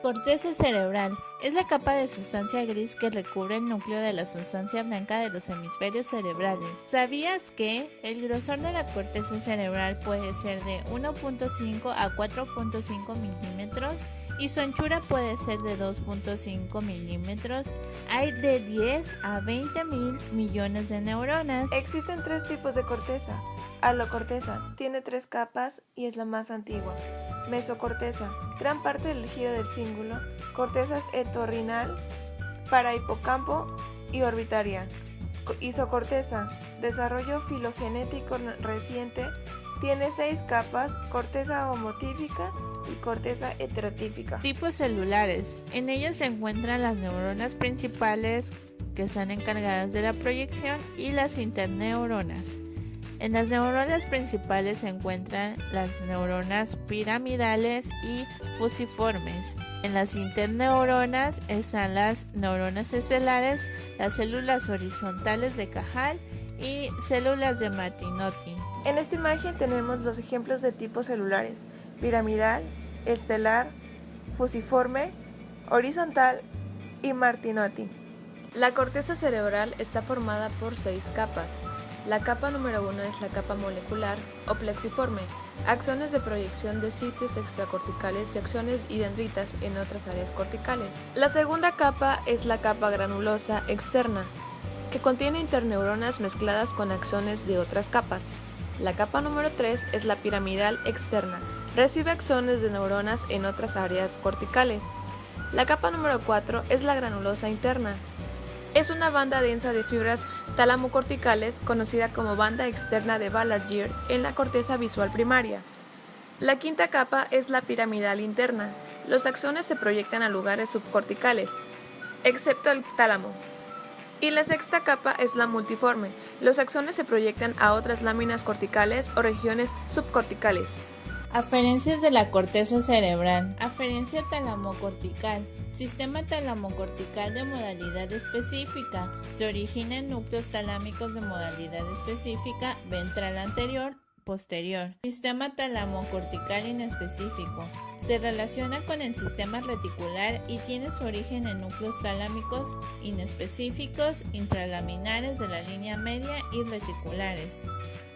Corteza cerebral es la capa de sustancia gris que recubre el núcleo de la sustancia blanca de los hemisferios cerebrales. ¿Sabías que el grosor de la corteza cerebral puede ser de 1.5 a 4.5 milímetros y su anchura puede ser de 2.5 milímetros? Hay de 10 a 20 mil millones de neuronas. Existen 3 tipos de corteza. Alocorteza tiene 3 capas y es la más antigua. Mesocorteza, gran parte del giro del cíngulo. Cortezas entorrinal, parahipocampo y orbitaria. Isocorteza, desarrollo filogenético reciente, tiene 6 capas, corteza homotípica y corteza heterotípica. Tipos celulares. En ellas se encuentran las neuronas principales que están encargadas de la proyección y las interneuronas. En las neuronas principales se encuentran las neuronas piramidales y fusiformes. En las interneuronas están las neuronas estelares, las células horizontales de Cajal y células de Martinotti. En esta imagen tenemos los ejemplos de tipos celulares: piramidal, estelar, fusiforme, horizontal y Martinotti. La corteza cerebral está formada por 6 capas. La capa número 1 es la capa molecular o plexiforme, axones de proyección de sitios extracorticales y axones y dendritas en otras áreas corticales. La segunda capa es la capa granulosa externa, que contiene interneuronas mezcladas con axones de otras capas. La capa número 3 es la piramidal externa, recibe axones de neuronas en otras áreas corticales. La capa número 4 es la granulosa interna. Es una banda densa de fibras talamocorticales conocida como banda externa de Ballagier en la corteza visual primaria. La quinta capa es la piramidal interna. Los axones se proyectan a lugares subcorticales, excepto el tálamo. Y la sexta capa es la multiforme. Los axones se proyectan a otras láminas corticales o regiones subcorticales. Aferencias de la corteza cerebral. Aferencia talamocortical. Sistema talamocortical de modalidad específica. Se origina en núcleos talámicos de modalidad específica ventral anterior, posterior. Sistema talamocortical inespecífico. Se relaciona con el sistema reticular y tiene su origen en núcleos talámicos inespecíficos, intralaminares de la línea media y reticulares.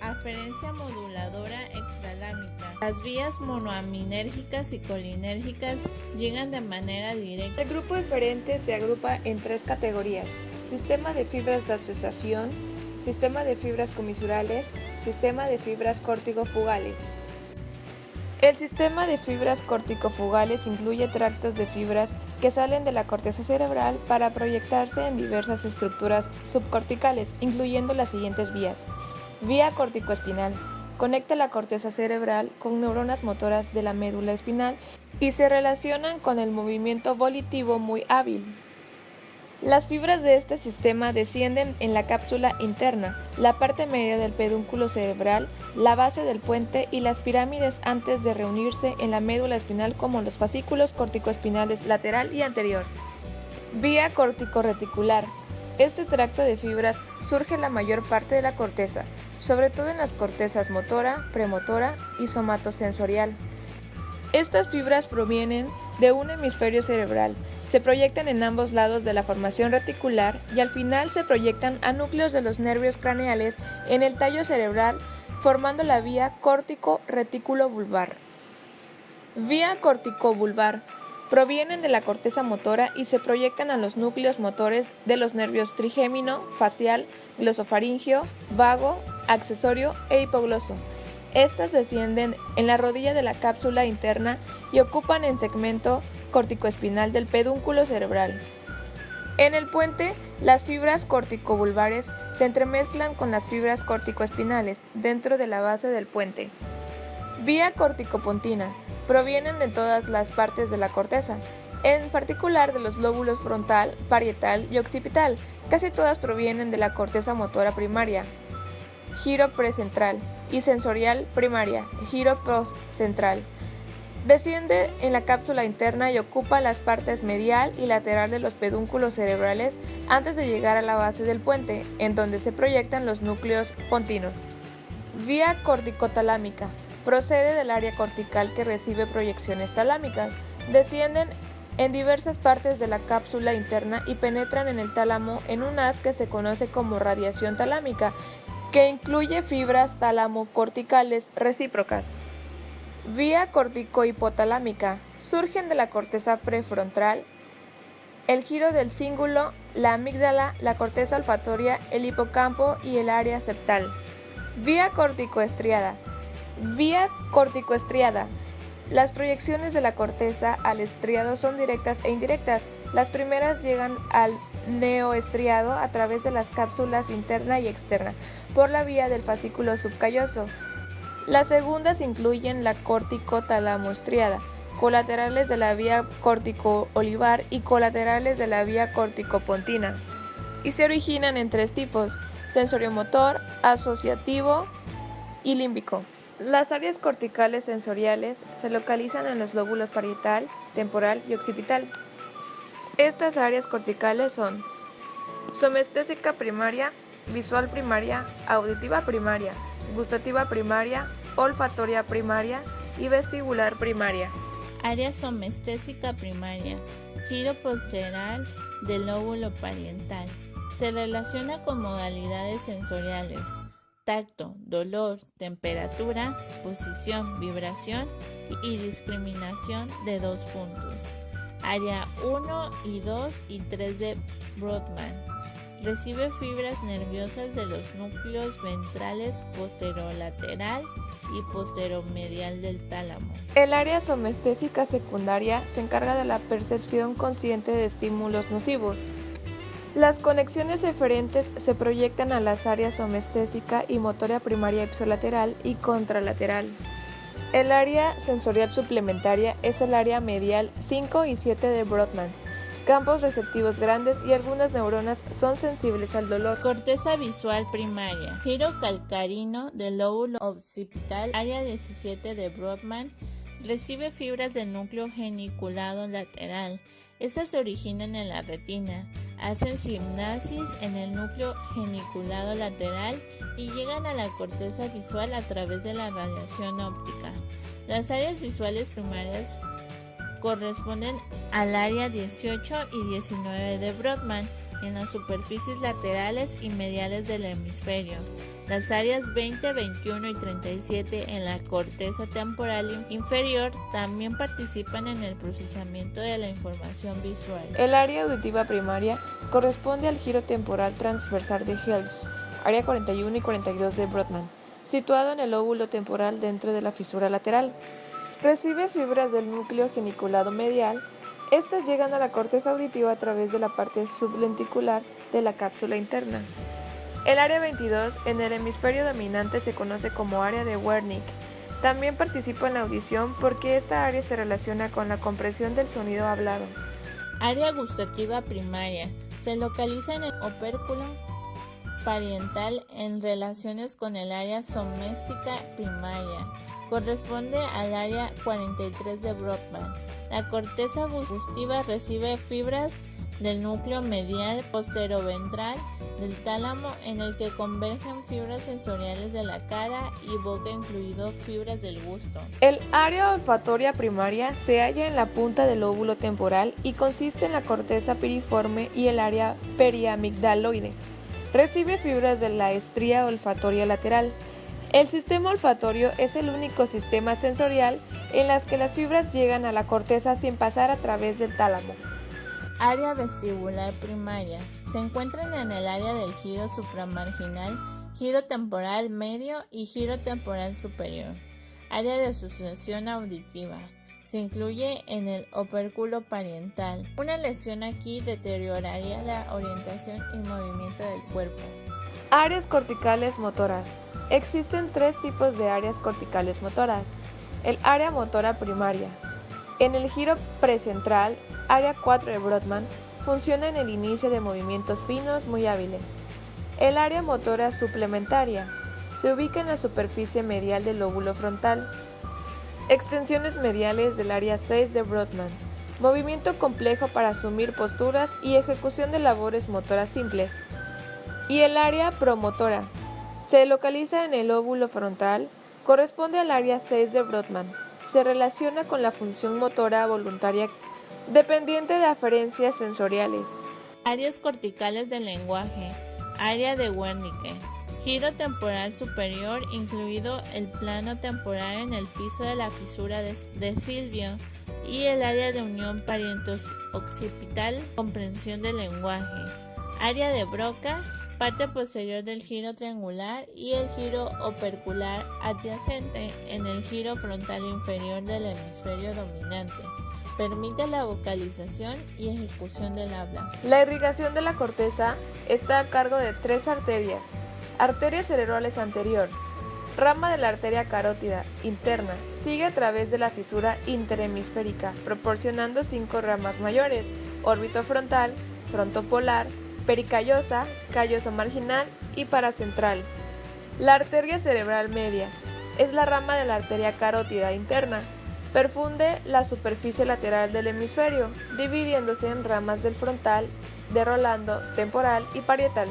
Aferencia moduladora extralámica. Las vías monoaminérgicas y colinérgicas llegan de manera directa. El grupo eferente se agrupa en 3 categorías: sistema de fibras de asociación, sistema de fibras comisurales, sistema de fibras corticofugales. El sistema de fibras corticofugales incluye tractos de fibras que salen de la corteza cerebral para proyectarse en diversas estructuras subcorticales, incluyendo las siguientes vías. Vía corticoespinal. Conecta la corteza cerebral con neuronas motoras de la médula espinal y se relacionan con el movimiento volitivo muy hábil. Las fibras de este sistema descienden en la cápsula interna, la parte media del pedúnculo cerebral, la base del puente y las pirámides antes de reunirse en la médula espinal como los fascículos corticoespinales lateral y anterior. Vía corticoreticular. Este tracto de fibras surge en la mayor parte de la corteza, sobre todo en las cortezas motora, premotora y somatosensorial. Estas fibras provienen de un hemisferio cerebral, se proyectan en ambos lados de la formación reticular y al final se proyectan a núcleos de los nervios craneales en el tallo cerebral, formando la vía córtico-retículo-vulvar. Vía corticovulvar. Provienen de la corteza motora y se proyectan a los núcleos motores de los nervios trigémino, facial, glosofaringeo, vago, accesorio e hipogloso. Estas descienden en la rodilla de la cápsula interna y ocupan el segmento corticoespinal del pedúnculo cerebral. En el puente, las fibras corticovulvares se entremezclan con las fibras corticoespinales dentro de la base del puente. Vía corticopontina. Provienen de todas las partes de la corteza, en particular de los lóbulos frontal, parietal y occipital. Casi todas provienen de la corteza motora primaria, giro precentral, y sensorial primaria, giro postcentral. Desciende en la cápsula interna y ocupa las partes medial y lateral de los pedúnculos cerebrales antes de llegar a la base del puente, en donde se proyectan los núcleos pontinos. Vía corticotalámica. Procede del área cortical que recibe proyecciones talámicas. Descienden en diversas partes de la cápsula interna y penetran en el tálamo en un haz que se conoce como radiación talámica, que incluye fibras tálamo-corticales recíprocas. Vía cortico-hipotalámica. Surgen de la corteza prefrontal, el giro del cíngulo, la amígdala, la corteza olfatoria, el hipocampo y el área septal. Vía corticoestriada. Vía corticoestriada. Las proyecciones de la corteza al estriado son directas e indirectas. Las primeras llegan al neoestriado a través de las cápsulas interna y externa, por la vía del fascículo subcalloso. Las segundas incluyen la córtico-talamoestriada, colaterales de la vía córtico-olivar y colaterales de la vía córtico-pontina, y se originan en tres tipos: sensoriomotor, asociativo y límbico. Las áreas corticales sensoriales se localizan en los lóbulos parietal, temporal y occipital. Estas áreas corticales son somestésica primaria, visual primaria, auditiva primaria, gustativa primaria, olfatoria primaria y vestibular primaria. Área somestésica primaria, giro posteral del lóbulo parietal. Se relaciona con modalidades sensoriales: tacto, dolor, temperatura, posición, vibración y discriminación de 2 puntos. Área 1 y 2 y 3 de Brodmann. Recibe fibras nerviosas de los núcleos ventrales posterolateral y posteromedial del tálamo. El área somestésica secundaria se encarga de la percepción consciente de estímulos nocivos. Las conexiones eferentes se proyectan a las áreas somestésica y motora primaria ipsilateral y contralateral. El área sensorial suplementaria es el área medial 5 y 7 de Brodmann. Campos receptivos grandes y algunas neuronas son sensibles al dolor. Corteza visual primaria, giro calcarino del lóbulo occipital, área 17 de Brodmann. Recibe fibras del núcleo geniculado lateral. Estas se originan en la retina, hacen sinapsis en el núcleo geniculado lateral y llegan a la corteza visual a través de la radiación óptica. Las áreas visuales primarias corresponden al área 18 y 19 de Brodmann en las superficies laterales y mediales del hemisferio. Las áreas 20, 21 y 37 en la corteza temporal inferior también participan en el procesamiento de la información visual. El área auditiva primaria corresponde al giro temporal transversal de Helms, área 41 y 42 de Brodmann, situado en el lóbulo temporal dentro de la fisura lateral. Recibe fibras del núcleo geniculado medial. Estas llegan a la corteza auditiva a través de la parte sublenticular de la cápsula interna. El área 22 en el hemisferio dominante se conoce como área de Wernicke. También participa en la audición porque esta área se relaciona con la compresión del sonido hablado. Área gustativa primaria. Se localiza en el opérculo parietal en relaciones con el área soméstica primaria. Corresponde al área 43 de Brodmann. La corteza gustativa recibe fibras del núcleo medial posteroventral del tálamo, en el que convergen fibras sensoriales de la cara y boca, incluido fibras del gusto. El área olfatoria primaria se halla en la punta del lóbulo temporal y consiste en la corteza piriforme y el área periamigdaloide. Recibe fibras de la estría olfatoria lateral. El sistema olfatorio es el único sistema sensorial en las que las fibras llegan a la corteza sin pasar a través del tálamo. Área vestibular primaria. Se encuentran en el área del giro supramarginal, giro temporal medio y giro temporal superior. Área de asociación auditiva. Se incluye en el opérculo parietal. Una lesión aquí deterioraría la orientación y movimiento del cuerpo. Áreas corticales motoras. Existen 3 tipos de áreas corticales motoras. El área motora primaria. En el giro precentral, área 4 de Brodmann, funciona en el inicio de movimientos finos muy hábiles. El área motora suplementaria se ubica en la superficie medial del lóbulo frontal. Extensiones mediales del área 6 de Brodmann. Movimiento complejo para asumir posturas y ejecución de labores motoras simples. Y el área promotora se localiza en el lóbulo frontal, corresponde al área 6 de Brodmann. Se relaciona con la función motora voluntaria dependiente de aferencias sensoriales. Áreas corticales del lenguaje. Área de Wernicke. Giro temporal superior, incluido el plano temporal en el piso de la fisura de Silvio, y el área de unión pariento-occipital, comprensión del lenguaje. Área de Broca, parte posterior del giro triangular y el giro opercular adyacente en el giro frontal inferior del hemisferio dominante. Permite la vocalización y ejecución del habla. La irrigación de la corteza está a cargo de 3 arterias. Arteria cerebrales anterior, rama de la arteria carótida interna, sigue a través de la fisura interhemisférica, proporcionando 5 ramas mayores: órbito frontal, frontopolar, pericallosa, calloso marginal y paracentral. La arteria cerebral media es la rama de la arteria carótida interna. Perfunde la superficie lateral del hemisferio, dividiéndose en ramas del frontal, de Rolando, temporal y parietal.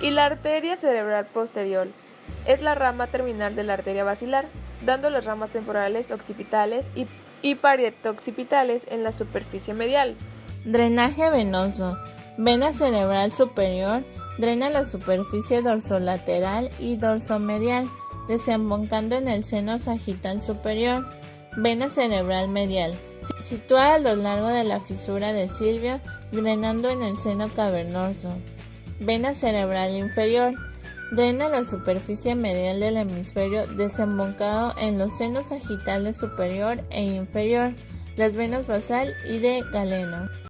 Y la arteria cerebral posterior es la rama terminal de la arteria basilar, dando las ramas temporales occipitales y parieto-occipitales en la superficie medial. Drenaje venoso. Vena cerebral superior drena la superficie dorsolateral y dorsomedial, desembocando en el seno sagital superior. Vena cerebral medial, situada a lo largo de la fisura de Silvio, drenando en el seno cavernoso. Vena cerebral inferior, drena la superficie medial del hemisferio, desembocado en los senos sagitales superior e inferior, las venas basal y de Galeno.